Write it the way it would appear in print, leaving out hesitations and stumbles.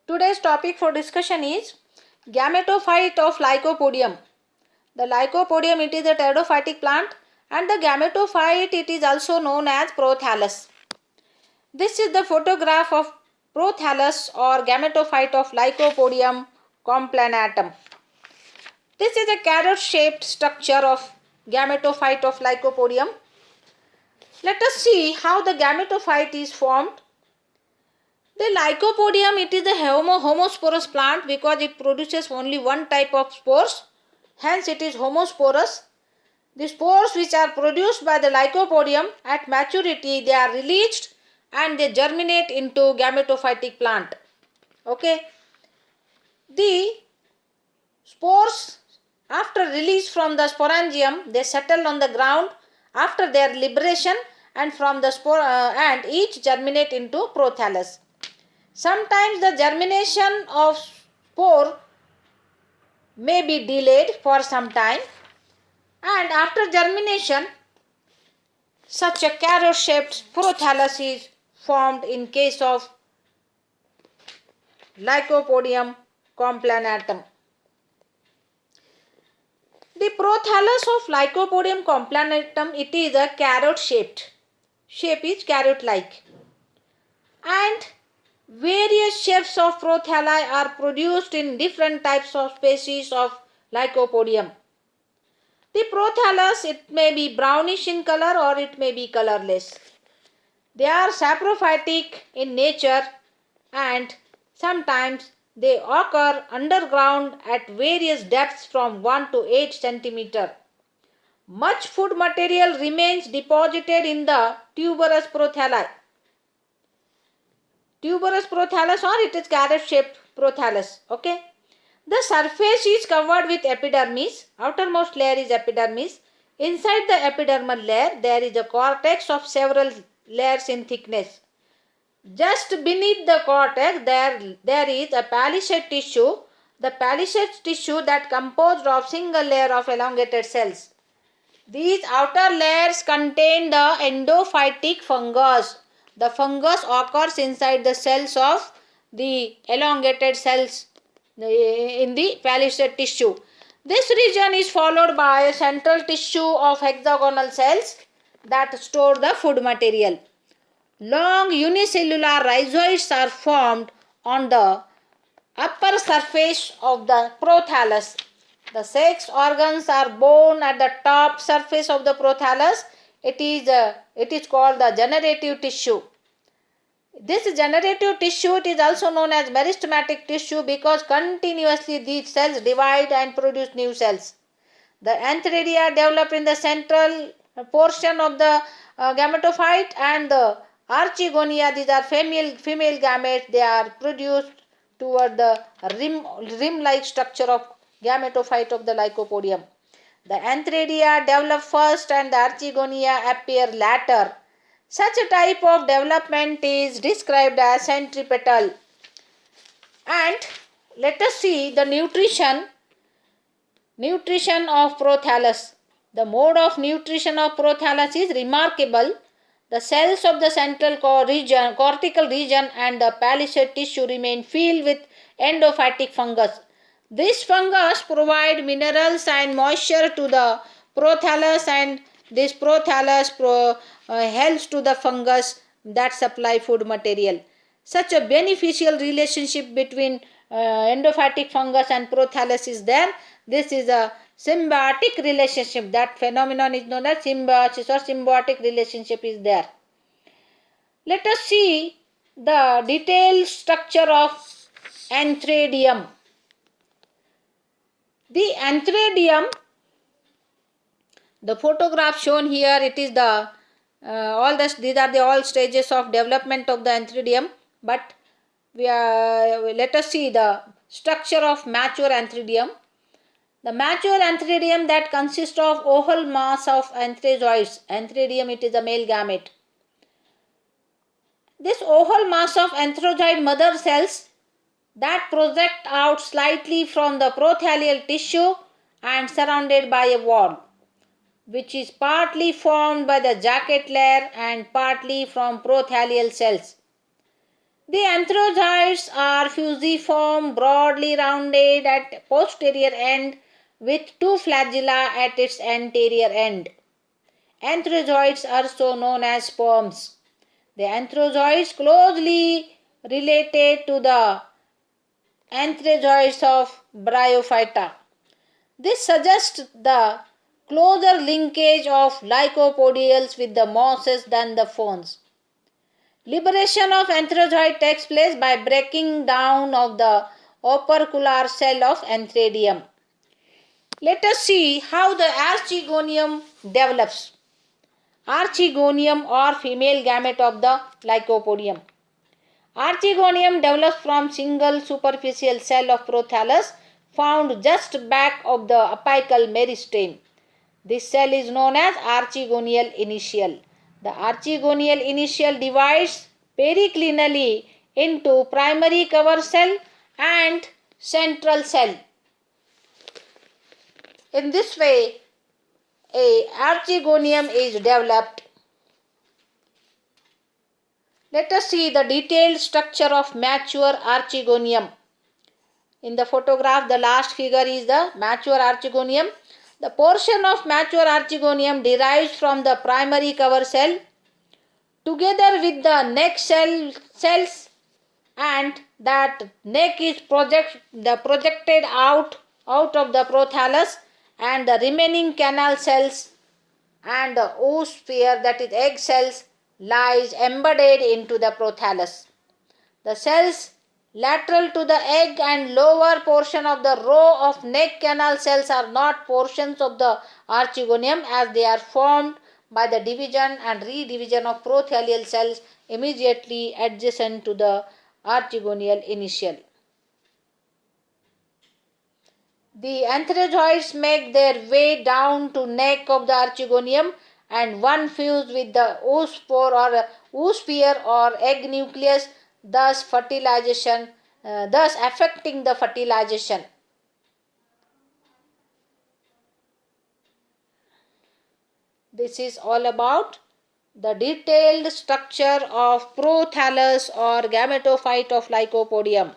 Today's topic for discussion is gametophyte of Lycopodium. The Lycopodium, it is a pteridophytic plant, and the gametophyte, it is also known as prothallus. This is the photograph of prothallus or gametophyte of Lycopodium complanatum. This is a carrot shaped structure of gametophyte of Lycopodium. Let us see how the gametophyte is formed. The Lycopodium, it is a homosporous plant because it produces only one type of spores. Hence it is homosporous. The spores which are produced by the Lycopodium at maturity, they are released and they germinate into gametophytic plant. Okay. The spores, after release from the sporangium, they settle on the ground after their liberation, and from the spore and each germinate into prothallus. Sometimes the germination of spore may be delayed for some time, and after germination such a carrot shaped prothallus is formed in case of Lycopodium complanatum. The prothallus of Lycopodium complanatum, it is a carrot shaped. Shape is carrot like, and various shapes of prothalli are produced in different types of species of Lycopodium. The prothallus, it may be brownish in color or it may be colorless. They are saprophytic in nature and sometimes they occur underground at various depths from 1 to 8 cm. Much food material remains deposited in the tuberous prothalli. Tuberous prothallus, or it is carrot shaped prothallus. Okay. The surface is covered with epidermis. Outermost layer is epidermis. Inside the epidermal layer there is a cortex of several layers in thickness. Just beneath the cortex there is a palisade tissue. The palisade tissue that composed of single layer of elongated cells. These outer layers contain the endophytic fungus. The fungus occurs inside the cells of the elongated cells in the palisade tissue. This region is followed by a central tissue of hexagonal cells that store the food material. Long unicellular rhizoids are formed on the upper surface of the prothallus. The sex organs are borne at the top surface of the prothallus. It is called the generative tissue. This generative tissue, it is also known as meristematic tissue because continuously these cells divide and produce new cells. The antheridia develop in the central portion of the gametophyte, and the archegonia, these are female gametes, they are produced toward the rim-like structure of gametophyte of the Lycopodium. The antheridia develop first and the archegonia appear later. Such a type of development is described as centripetal. And let us see the nutrition of prothallus. The mode of nutrition of prothallus is remarkable. The cells of the central cortical region and the palisade tissue remain filled with endophytic fungus. This fungus provides minerals and moisture to the prothallus, and this prothallus helps to the fungus that supply food material. Such a beneficial relationship between endophytic fungus and prothallus is there. This is a symbiotic relationship. That phenomenon is known as symbiosis or symbiotic relationship is there. Let us see the detailed structure of antheridium. The antheridium, the photograph shown here, it is the these are the all stages of development of the antheridium, but let us see the structure of mature antheridium. The mature antheridium, that consists of oval mass of antherozoids. Antheridium, it is a male gamete. This oval mass of antherozoid mother cells that project out slightly from the prothallial tissue and surrounded by a wall, which is partly formed by the jacket layer and partly from prothallial cells. The antherozoids are fusiform, broadly rounded at posterior end with two flagella at its anterior end. Antherozoids are so known as sperms. The antherozoids closely related to the antherozoids of Bryophyta. This suggests the closer linkage of lycopodials with the mosses than the ferns. Liberation of antherozoid takes place by breaking down of the opercular cell of Antheridium. Let us see how the archegonium develops. Archegonium or female gamete of the Lycopodium. Archegonium develops from single superficial cell of prothallus found just back of the apical meristem. This cell is known as archegonial initial. The archegonial initial divides periclinally into primary cover cell and central cell. In this way, a archegonium is developed. Let us see the detailed structure of mature archegonium. In the photograph, the last figure is the mature archegonium. The portion of mature archegonium derives from the primary cover cell together with the neck cells, and that neck is projected out of the prothallus, and the remaining canal cells and the oosphere, that is egg cells, lies embedded into the prothallus. The cells lateral to the egg and lower portion of the row of neck canal cells are not portions of the archegonium, as they are formed by the division and redivision of prothallus cells immediately adjacent to the archegonial initial. The antherozoids make their way down to neck of the archegonium, and one fuse with the oosphere or egg nucleus, thus affecting the fertilization. This is all about the detailed structure of prothallus or gametophyte of Lycopodium.